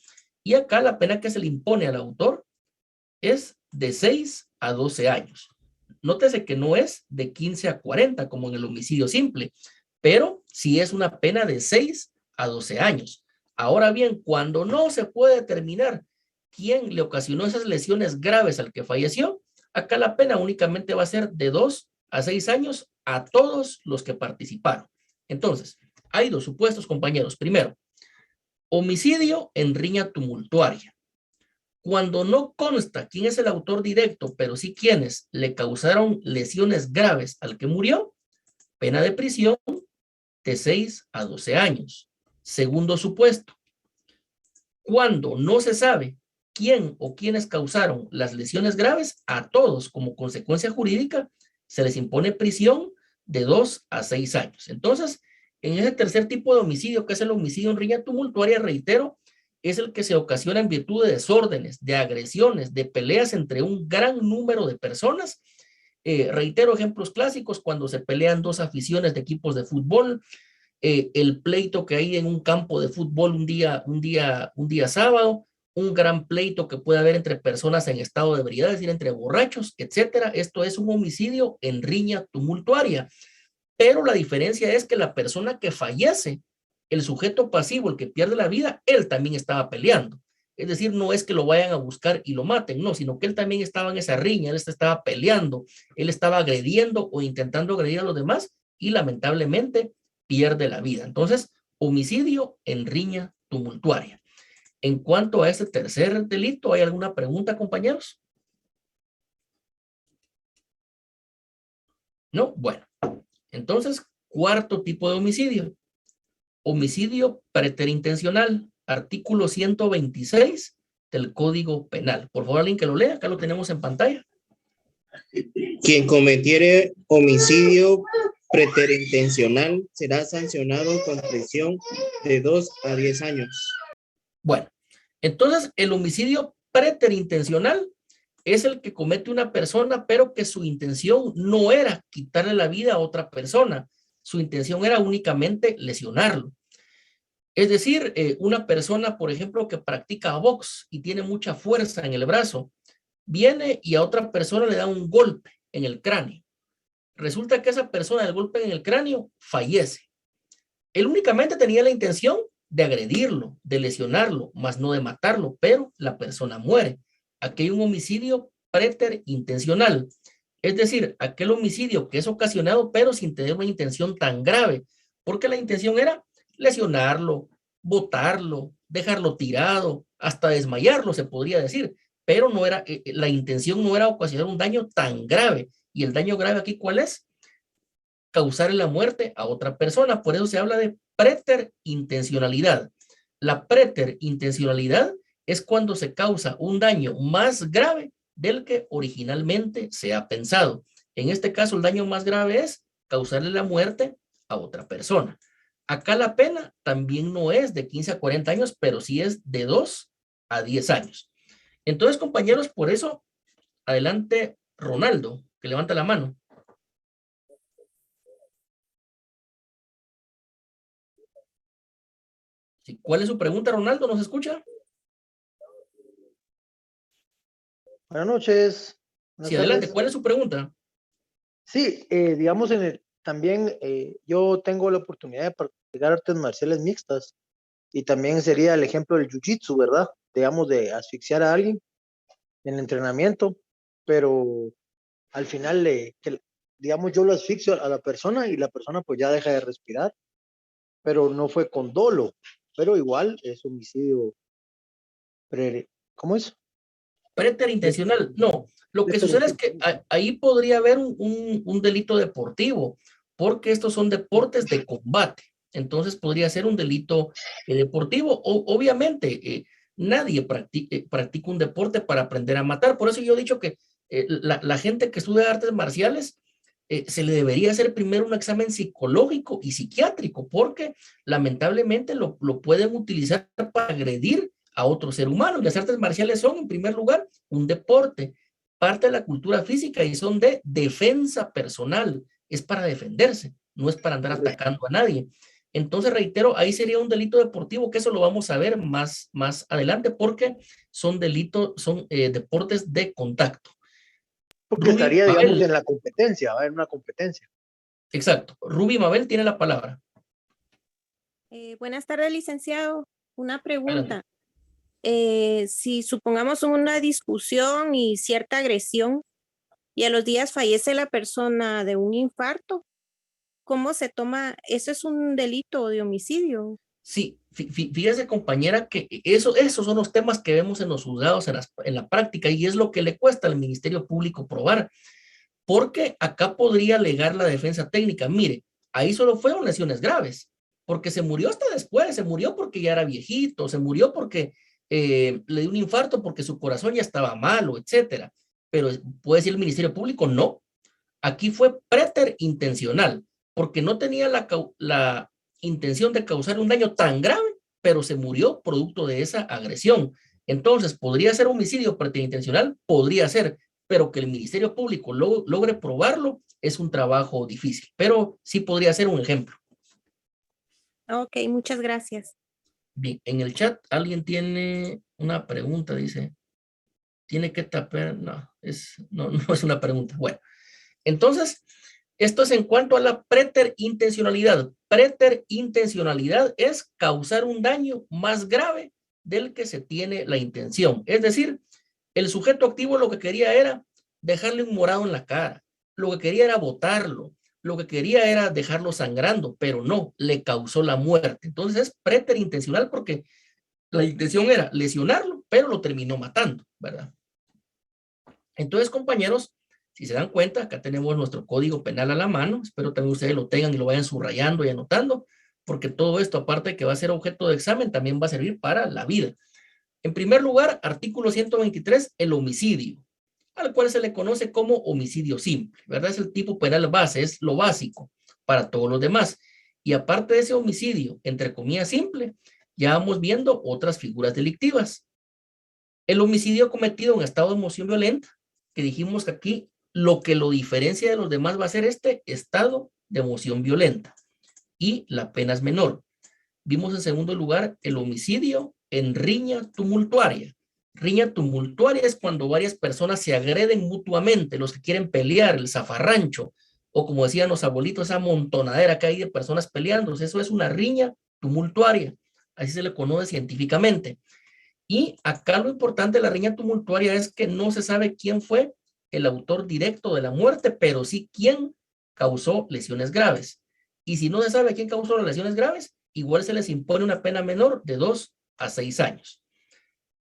Y acá la pena que se le impone al autor es de 6 a 12 años. Nótese que no es de 15 a 40 como en el homicidio simple, pero sí es una pena de 6 a 12 años. Ahora bien, cuando no se puede determinar quién le ocasionó esas lesiones graves al que falleció, acá la pena únicamente va a ser de 2 a 6 años a todos los que participaron. Entonces, hay dos supuestos, compañeros. Primero, homicidio en riña tumultuaria. Cuando no consta quién es el autor directo, pero sí quienes le causaron lesiones graves al que murió, pena de prisión de 6 a 12 años. Segundo supuesto, cuando no se sabe quién o quiénes causaron las lesiones graves, a todos como consecuencia jurídica se les impone prisión de 2 a 6 años. Entonces, en ese tercer tipo de homicidio, que es el homicidio en riña tumultuaria, reitero, es el que se ocasiona en virtud de desórdenes, de agresiones, de peleas entre un gran número de personas. Reitero ejemplos clásicos, cuando se pelean dos aficiones de equipos de fútbol, el pleito que hay en un campo de fútbol un día sábado, un gran pleito que puede haber entre personas en estado de ebriedad, es decir, entre borrachos, etcétera. Esto es un homicidio en riña tumultuaria. Pero la diferencia es que la persona que fallece, el sujeto pasivo, el que pierde la vida, él también estaba peleando. Es decir, no es que lo vayan a buscar y lo maten, no, sino que él también estaba en esa riña, él estaba peleando, él estaba agrediendo o intentando agredir a los demás y lamentablemente pierde la vida. Entonces, homicidio en riña tumultuaria. En cuanto a este tercer delito, ¿hay alguna pregunta, compañeros? No, bueno. Entonces, cuarto tipo de homicidio. Homicidio preterintencional, artículo 126 del Código Penal. Por favor, alguien que lo lea, acá lo tenemos en pantalla. Quien cometiere homicidio preterintencional será sancionado con prisión de 2 a 10 años. Bueno, entonces el homicidio preterintencional es el que comete una persona, pero que su intención no era quitarle la vida a otra persona. Su intención era únicamente lesionarlo. Es decir, una persona, por ejemplo, que practica box y tiene mucha fuerza en el brazo, viene y a otra persona le da un golpe en el cráneo. Resulta que esa persona del golpe en el cráneo fallece. Él únicamente tenía la intención de agredirlo, de lesionarlo, más no de matarlo, pero la persona muere. Aquí hay un homicidio preterintencional. Es decir, aquel homicidio que es ocasionado, pero sin tener una intención tan grave, porque la intención era lesionarlo, botarlo, dejarlo tirado, hasta desmayarlo, se podría decir, pero no era, la intención no era ocasionar un daño tan grave. ¿Y el daño grave aquí cuál es? Causar la muerte a otra persona. Por eso se habla de preterintencionalidad. La preterintencionalidad es cuando se causa un daño más grave del que originalmente se ha pensado. En este caso, el daño más grave es causarle la muerte a otra persona. Acá la pena también no es de 15 a 40 años, pero sí es de 2 a 10 años. Entonces, compañeros, por eso, adelante Ronaldo, que levanta la mano. Sí, ¿cuál es su pregunta, Ronaldo? ¿Nos escucha? Buenas noches. Sí, adelante. ¿Cuál es su pregunta? Sí, digamos, también yo tengo la oportunidad de practicar artes marciales mixtas y también sería el ejemplo del jiu-jitsu, ¿verdad? Digamos, de asfixiar a alguien en entrenamiento, pero al final, digamos, yo lo asfixio a la persona y la persona pues ya deja de respirar, pero no fue con dolo, pero igual es homicidio, ¿cómo es? Preterintencional. No, lo que sucede es que ahí podría haber un delito deportivo, porque estos son deportes de combate. Entonces podría ser un delito deportivo. Obviamente, nadie practica un deporte para aprender a matar. Por eso yo he dicho que la gente que estudia artes marciales se le debería hacer primero un examen psicológico y psiquiátrico, porque lamentablemente lo pueden utilizar para agredir a otro ser humano. Las artes marciales son, en primer lugar, un deporte, parte de la cultura física y son de defensa personal. Es para defenderse, no es para andar atacando a nadie. Entonces, reitero, ahí sería un delito deportivo, que eso lo vamos a ver más adelante, porque son delitos, son deportes de contacto. Porque Ruby estaría, digamos, Mabel. en la competencia, va a haber una competencia. Exacto. Ruby Mabel tiene la palabra. Buenas tardes, licenciado. Una pregunta. Adelante. Si supongamos una discusión y cierta agresión y a los días fallece la persona de un infarto, ¿cómo se toma? ¿Eso es un delito de homicidio? Sí, fíjese, compañera, que esos son los temas que vemos en los juzgados en la práctica, y es lo que le cuesta al Ministerio Público probar, porque acá podría alegar la defensa técnica. Mire, ahí solo fueron lesiones graves, porque se murió hasta después, se murió porque ya era viejito, se murió porque le dio un infarto, porque su corazón ya estaba malo, etcétera. Pero puede decir el Ministerio Público, no, aquí fue preterintencional, porque no tenía la intención de causar un daño tan grave, pero se murió producto de esa agresión. Entonces, ¿podría ser homicidio preterintencional? Podría ser, pero que el Ministerio Público logre probarlo es un trabajo difícil, pero sí podría ser un ejemplo. Ok, muchas gracias. Bien, en el chat alguien tiene una pregunta, dice, ¿tiene que tapar? No es una pregunta. Bueno, entonces, esto es en cuanto a la preterintencionalidad. Preterintencionalidad es causar un daño más grave del que se tiene la intención. Es decir, el sujeto activo lo que quería era dejarle un morado en la cara, lo que quería era botarlo, lo que quería era dejarlo sangrando, pero no, le causó la muerte. Entonces es preterintencional porque la intención era lesionarlo, pero lo terminó matando, ¿verdad? Entonces, compañeros, si se dan cuenta, acá tenemos nuestro código penal a la mano. Espero también ustedes lo tengan y lo vayan subrayando y anotando, porque todo esto, aparte de que va a ser objeto de examen, también va a servir para la vida. En primer lugar, artículo 123, el homicidio, al cual se le conoce como homicidio simple, ¿verdad? Es el tipo penal base, es lo básico para todos los demás. Y aparte de ese homicidio, entre comillas, simple, ya vamos viendo otras figuras delictivas. El homicidio cometido en estado de emoción violenta, que dijimos que aquí lo que lo diferencia de los demás va a ser este estado de emoción violenta. Y la pena es menor. Vimos en segundo lugar el homicidio en riña tumultuaria. Riña tumultuaria es cuando varias personas se agreden mutuamente, los que quieren pelear, el zafarrancho, o como decían los abuelitos, esa montonadera que hay de personas peleando. Eso es una riña tumultuaria. Así se le conoce científicamente. Y acá lo importante de la riña tumultuaria es que no se sabe quién fue el autor directo de la muerte, pero sí quién causó lesiones graves. Y si no se sabe quién causó las lesiones graves, igual se les impone una pena menor de 2 a 6 años.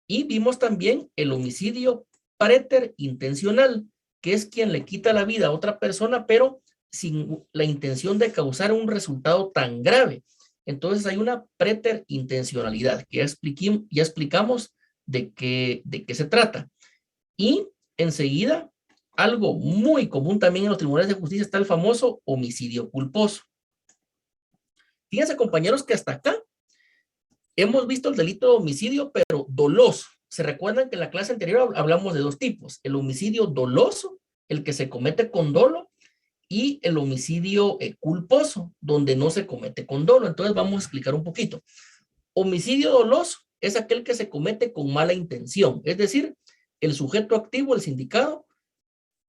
Y vimos también el homicidio preterintencional, que es quien le quita la vida a otra persona, pero sin la intención de causar un resultado tan grave. Entonces hay una preterintencionalidad, que ya explicamos de qué se trata. Y enseguida, algo muy común también en los tribunales de justicia está el famoso homicidio culposo. Fíjense, compañeros, que hasta acá hemos visto el delito de homicidio, pero doloso. Se recuerdan que en la clase anterior hablamos de dos tipos: el homicidio doloso, el que se comete con dolo, y el homicidio culposo, donde no se comete con dolo. Entonces vamos a explicar un poquito. Homicidio doloso es aquel que se comete con mala intención, es decir, el sujeto activo, el sindicado,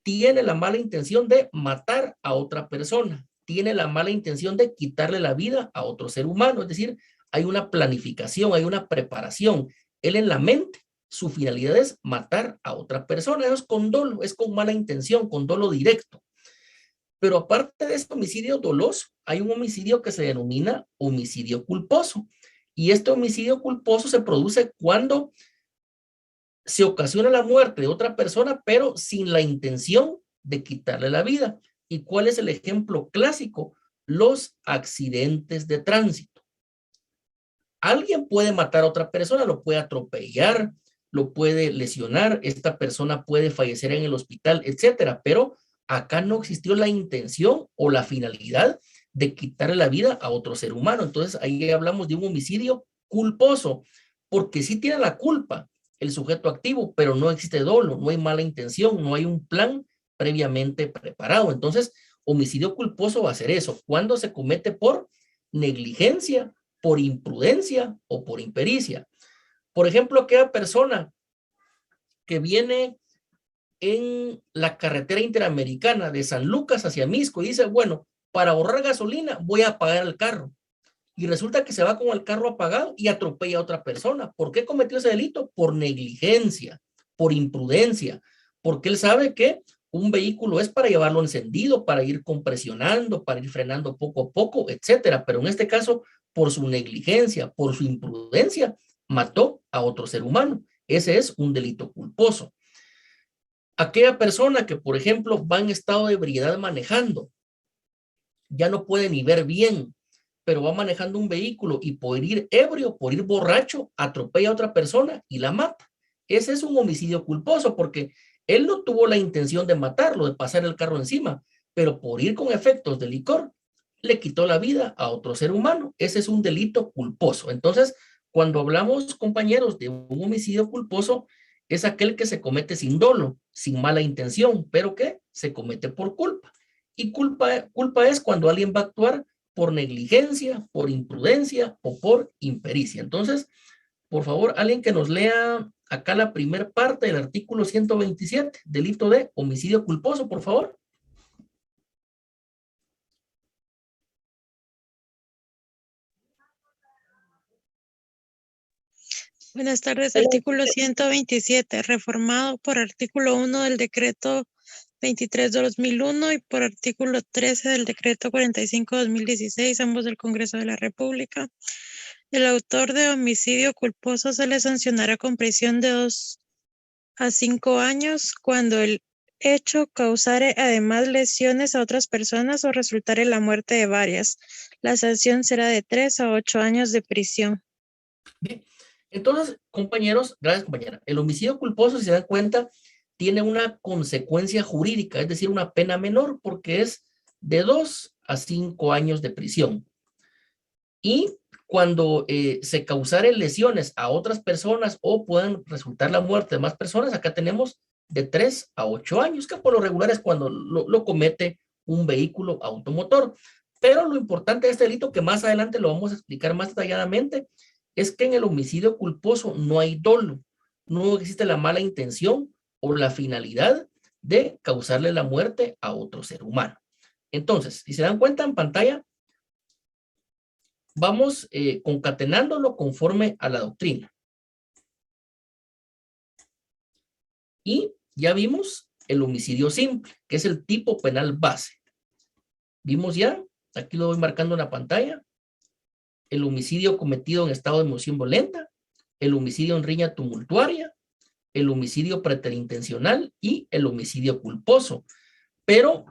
tiene la mala intención de matar a otra persona, tiene la mala intención de quitarle la vida a otro ser humano, es decir, hay una planificación, hay una preparación. Él en la mente, su finalidad es matar a otra persona. Eso es con dolo, es con mala intención, con dolo directo. Pero aparte de este homicidio doloso, hay un homicidio que se denomina homicidio culposo. Y este homicidio culposo se produce cuando se ocasiona la muerte de otra persona, pero sin la intención de quitarle la vida. ¿Y cuál es el ejemplo clásico? Los accidentes de tránsito. Alguien puede matar a otra persona, lo puede atropellar, lo puede lesionar, esta persona puede fallecer en el hospital, etcétera, pero acá no existió la intención o la finalidad de quitarle la vida a otro ser humano. Entonces ahí hablamos de un homicidio culposo, porque sí tiene la culpa el sujeto activo, pero no existe dolo, no hay mala intención, no hay un plan previamente preparado. Entonces, homicidio culposo va a ser eso, cuando se comete por negligencia, por imprudencia o por impericia. Por ejemplo, aquella persona que viene en la carretera interamericana de San Lucas hacia Misco y dice, bueno, para ahorrar gasolina voy a apagar el carro. Y resulta que se va con el carro apagado y atropella a otra persona. ¿Por qué cometió ese delito? Por negligencia, por imprudencia, porque él sabe que un vehículo es para llevarlo encendido, para ir compresionando, para ir frenando poco a poco, etcétera. Pero en este caso, por su negligencia, por su imprudencia, mató a otro ser humano. Ese es un delito culposo. Aquella persona que, por ejemplo, va en estado de ebriedad manejando, ya no puede ni ver bien, pero va manejando un vehículo y por ir ebrio, por ir borracho, atropella a otra persona y la mata. Ese es un homicidio culposo porque él no tuvo la intención de matarlo, de pasar el carro encima, pero por ir con efectos de licor, le quitó la vida a otro ser humano. Ese es un delito culposo. Entonces, cuando hablamos, compañeros, de un homicidio culposo, es aquel que se comete sin dolo, sin mala intención, pero que se comete por culpa. Y culpa es cuando alguien va a actuar por negligencia, por imprudencia o por impericia. Entonces, por favor, alguien que nos lea acá la primera parte del artículo 127, delito de homicidio culposo, por favor. Buenas tardes. Hola. Artículo 127, reformado por artículo 1 del decreto 23/2001 y por artículo 13 del decreto 45/2016, ambos del Congreso de la República. El autor de homicidio culposo se le sancionará con prisión de 2 a 5 años cuando el hecho causare además lesiones a otras personas o resultare la muerte de varias. La sanción será de 3 a 8 años de prisión. Bien. Entonces, compañeros, gracias compañera. El homicidio culposo, si se dan cuenta, tiene una consecuencia jurídica, es decir, una pena menor, porque es de 2 a 5 años de prisión. Y cuando se causaren lesiones a otras personas o puedan resultar la muerte de más personas, acá tenemos de 3 a 8 años, que por lo regular es cuando lo comete un vehículo automotor. Pero lo importante de este delito, que más adelante lo vamos a explicar más detalladamente, es que en el homicidio culposo no hay dolo, no existe la mala intención o la finalidad de causarle la muerte a otro ser humano. Entonces, si se dan cuenta en pantalla, vamos concatenándolo conforme a la doctrina. Y ya vimos el homicidio simple, que es el tipo penal base. Vimos ya, aquí lo voy marcando en la pantalla, el homicidio cometido en estado de emoción violenta, el homicidio en riña tumultuaria, el homicidio preterintencional y el homicidio culposo. Pero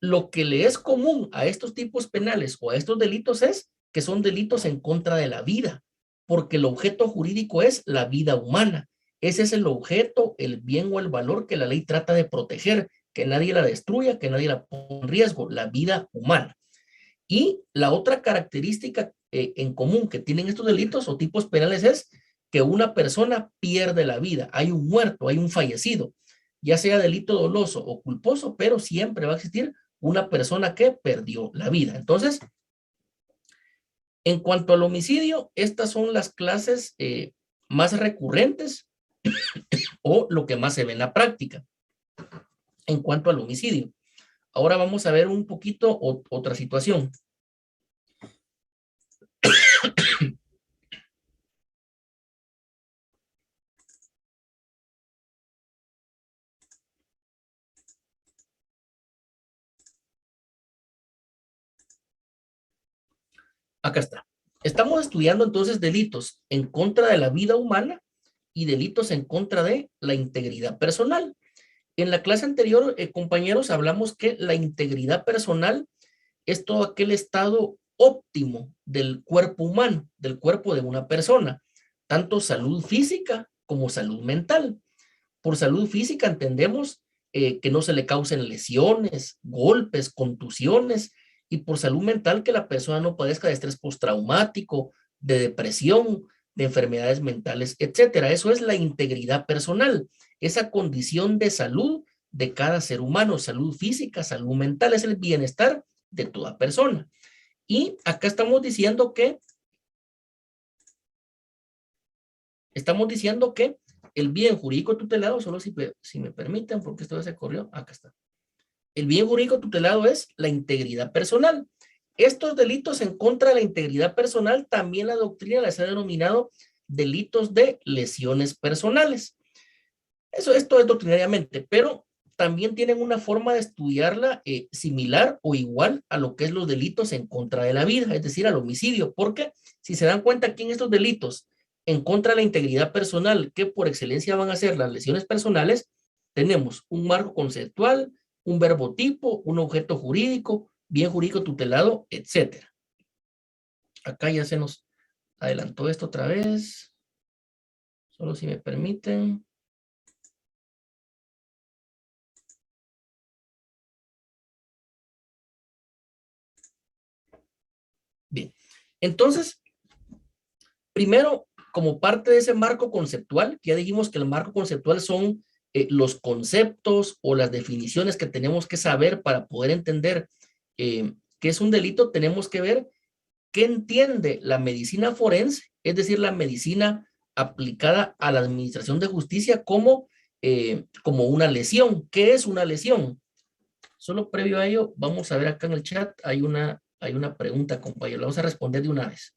lo que le es común a estos tipos penales o a estos delitos es que son delitos en contra de la vida, porque el objeto jurídico es la vida humana. Ese es el objeto, el bien o el valor que la ley trata de proteger, que nadie la destruya, que nadie la ponga en riesgo, la vida humana. Y la otra característica en común que tienen estos delitos o tipos penales es que una persona pierde la vida, hay un muerto, hay un fallecido, ya sea delito doloso o culposo, pero siempre va a existir una persona que perdió la vida. Entonces, en cuanto al homicidio, estas son las clases más recurrentes o lo que más se ve en la práctica en cuanto al homicidio. Ahora vamos a ver un poquito otra situación. Acá está. Estamos estudiando entonces delitos en contra de la vida humana y delitos en contra de la integridad personal. En la clase anterior, compañeros, hablamos que la integridad personal es todo aquel estado óptimo del cuerpo humano, del cuerpo de una persona, tanto salud física como salud mental. Por salud física entendemos que no se le causen lesiones, golpes, contusiones, y por salud mental que la persona no padezca de estrés postraumático, de depresión, de enfermedades mentales, etcétera. Eso es la integridad personal, esa condición de salud de cada ser humano, salud física, salud mental, es el bienestar de toda persona. Y acá estamos diciendo que el bien jurídico tutelado, solo si me permiten, porque esto ya se corrió, acá está. El bien jurídico tutelado es la integridad personal. Estos delitos en contra de la integridad personal también la doctrina les ha denominado delitos de lesiones personales. Esto es doctrinariamente, pero también tienen una forma de estudiarla similar o igual a lo que es los delitos en contra de la vida, es decir, al homicidio, porque si se dan cuenta aquí en estos delitos en contra de la integridad personal, que por excelencia van a ser las lesiones personales, tenemos un marco conceptual, un verbo tipo, un objeto jurídico, bien jurídico tutelado, etcétera. Acá ya se nos adelantó esto otra vez. Solo si me permiten. Bien, entonces, primero, como parte de ese marco conceptual, ya dijimos que el marco conceptual son los conceptos o las definiciones que tenemos que saber para poder entender qué es un delito. Tenemos que ver qué entiende la medicina forense, es decir, la medicina aplicada a la administración de justicia como una lesión. ¿Qué es una lesión? Solo previo a ello, vamos a ver acá en el chat, hay una pregunta, compañero, la vamos a responder de una vez.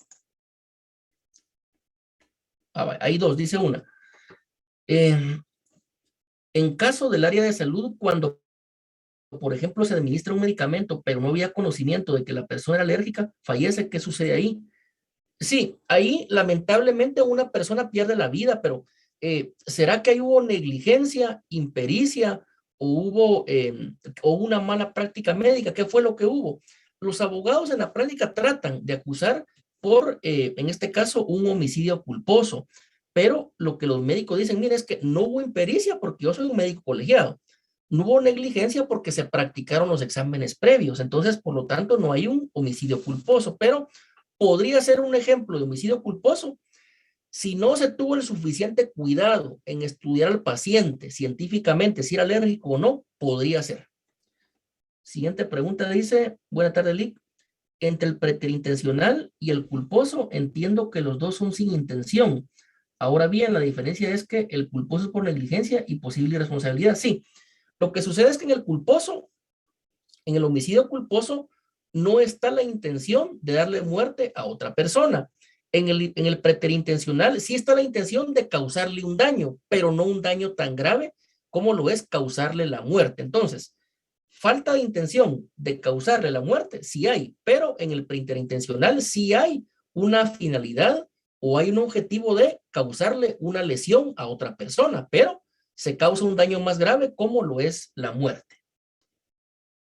Hay dos, dice una. En caso del área de salud, cuando, por ejemplo, se administra un medicamento, pero no había conocimiento de que la persona era alérgica, fallece, ¿qué sucede ahí? Sí, ahí lamentablemente una persona pierde la vida, pero ¿será que ahí hubo negligencia, impericia o una mala práctica médica? ¿Qué fue lo que hubo? Los abogados en la práctica tratan de acusar por, en este caso, un homicidio culposo, pero lo que los médicos dicen, mire, es que no hubo impericia porque yo soy un médico colegiado. No hubo negligencia porque se practicaron los exámenes previos, entonces, por lo tanto, no hay un homicidio culposo, pero podría ser un ejemplo de homicidio culposo si no se tuvo el suficiente cuidado en estudiar al paciente científicamente, si era alérgico o no, podría ser. Siguiente pregunta dice, buena tarde, Lick. Entre el preterintencional y el culposo, entiendo que los dos son sin intención. Ahora bien, la diferencia es que el culposo es por negligencia y posible irresponsabilidad. Sí, lo que sucede es que en el culposo, en el homicidio culposo, no está la intención de darle muerte a otra persona. En el preterintencional sí está la intención de causarle un daño, pero no un daño tan grave como lo es causarle la muerte. Entonces, falta de intención de causarle la muerte, sí hay, pero en el preterintencional sí hay una finalidad o hay un objetivo de causarle una lesión a otra persona, pero se causa un daño más grave como lo es la muerte.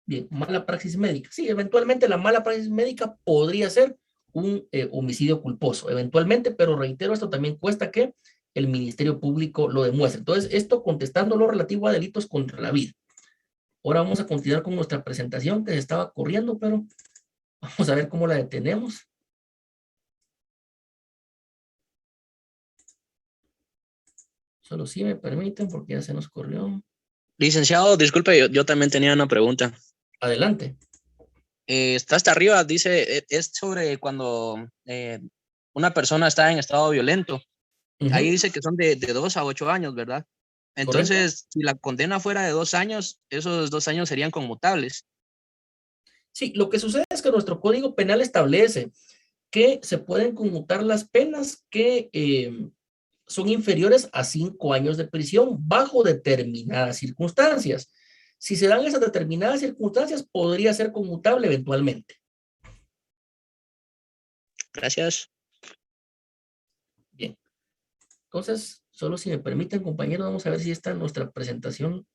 Bien, mala praxis médica. Sí, eventualmente la mala praxis médica podría ser un homicidio culposo, eventualmente, pero reitero, esto también cuesta que el Ministerio Público lo demuestre. Entonces, esto contestando lo relativo a delitos contra la vida. Ahora vamos a continuar con nuestra presentación que se estaba corriendo, pero vamos a ver cómo la detenemos. Solo si me permiten, porque ya se nos corrió. Licenciado, disculpe, yo también tenía una pregunta. Adelante. Está hasta arriba, dice, es sobre cuando una persona está en estado violento. Ahí dice que son de 2 a 8 años, ¿verdad? Entonces, correcto. Si la condena fuera de 2 años, esos 2 años serían conmutables. Sí, lo que sucede es que nuestro Código Penal establece que se pueden conmutar las penas que son inferiores a 5 años de prisión bajo determinadas circunstancias. Si se dan esas determinadas circunstancias, podría ser conmutable eventualmente. Gracias. Bien. Entonces, solo si me permiten, compañeros, vamos a ver si esta nuestra presentación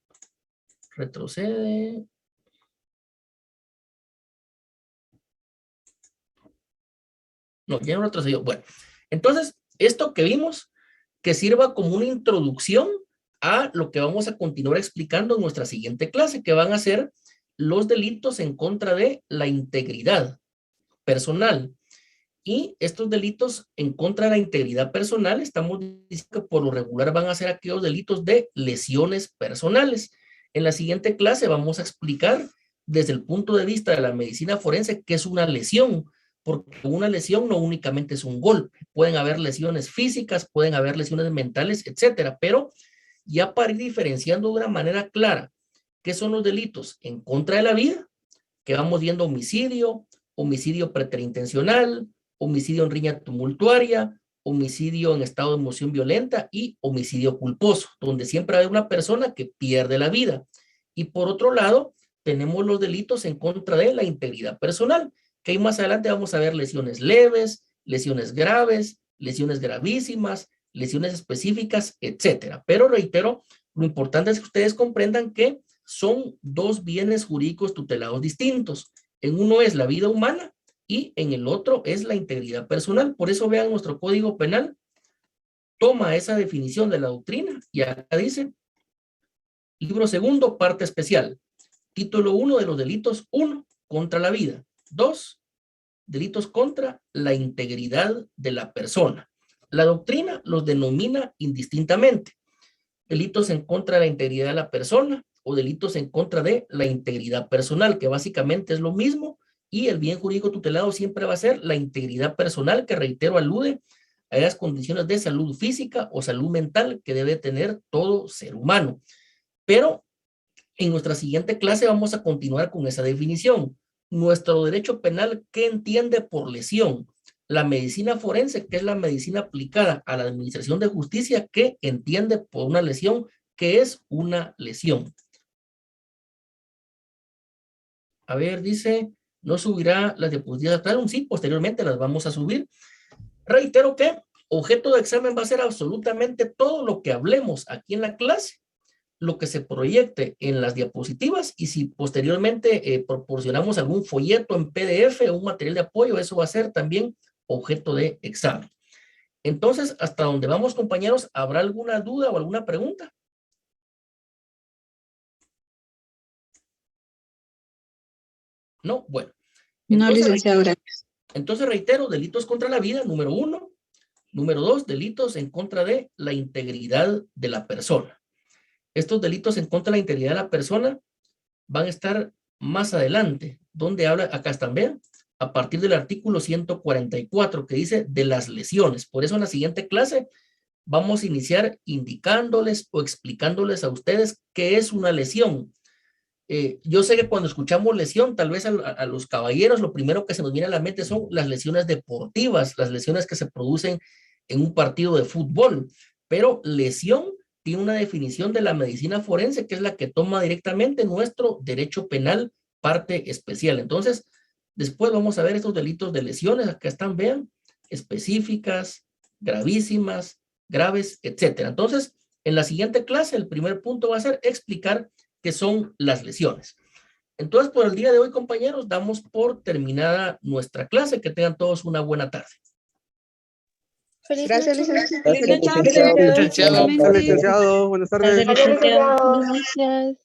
retrocede. No, ya no retrocedió. Bueno, entonces, esto que vimos, que sirva como una introducción a lo que vamos a continuar explicando en nuestra siguiente clase, que van a ser los delitos en contra de la integridad personal. Y estos delitos en contra de la integridad personal, estamos diciendo que por lo regular van a ser aquellos delitos de lesiones personales. En la siguiente clase vamos a explicar desde el punto de vista de la medicina forense qué es una lesión, porque una lesión no únicamente es un golpe, pueden haber lesiones físicas, pueden haber lesiones mentales, etcétera, pero ya para ir diferenciando de una manera clara qué son los delitos en contra de la vida, que vamos viendo homicidio, homicidio preterintencional, homicidio en riña tumultuaria, homicidio en estado de emoción violenta y homicidio culposo, donde siempre hay una persona que pierde la vida. Y por otro lado, tenemos los delitos en contra de la integridad personal, que ahí más adelante vamos a ver lesiones leves, lesiones graves, lesiones gravísimas, lesiones específicas, etcétera. Pero reitero, lo importante es que ustedes comprendan que son dos bienes jurídicos tutelados distintos. En uno es la vida humana y en el otro es la integridad personal. Por eso vean nuestro Código Penal, toma esa definición de la doctrina y acá dice, libro segundo, parte especial, título 1 de los delitos, 1, contra la vida, 2, delitos contra la integridad de la persona. La doctrina los denomina indistintamente, delitos en contra de la integridad de la persona o delitos en contra de la integridad personal, que básicamente es lo mismo, y el bien jurídico tutelado siempre va a ser la integridad personal, que reitero alude a las condiciones de salud física o salud mental que debe tener todo ser humano. Pero en nuestra siguiente clase vamos a continuar con esa definición. Nuestro derecho penal, ¿qué entiende por lesión? la medicina forense, que es la medicina aplicada a la administración de justicia, que entiende por una lesión que es una lesión. A ver, dice, no subirá las diapositivas. Claro, sí, posteriormente las vamos a subir. Reitero que objeto de examen va a ser absolutamente todo lo que hablemos aquí en la clase, lo que se proyecte en las diapositivas, y si posteriormente proporcionamos algún folleto en PDF o un material de apoyo, eso va a ser también objeto de examen. Entonces, hasta donde vamos, compañeros, ¿habrá alguna duda o alguna pregunta? No, bueno. No, licenciado, gracias. Entonces reitero, delitos contra la vida, número 1. Número 2, delitos en contra de la integridad de la persona. Estos delitos en contra de la integridad de la persona van a estar más adelante, donde habla, acá están, vean, a partir del artículo 144, que dice de las lesiones. Por eso en la siguiente clase vamos a iniciar indicándoles o explicándoles a ustedes qué es una lesión. Yo sé que cuando escuchamos lesión, tal vez a los caballeros lo primero que se nos viene a la mente son las lesiones deportivas, las lesiones que se producen en un partido de fútbol, pero lesión tiene una definición de la medicina forense, que es la que toma directamente nuestro derecho penal, parte especial. Entonces, después vamos a ver estos delitos de lesiones, acá están, vean, específicas, gravísimas, graves, etcétera. Entonces, en la siguiente clase, el primer punto va a ser explicar qué son las lesiones. Entonces, por el día de hoy, compañeros, damos por terminada nuestra clase. Que tengan todos una buena tarde. Gracias, licenciado. Gracias, licenciado. Licenciado. Licenciado, buenas tardes. Gracias.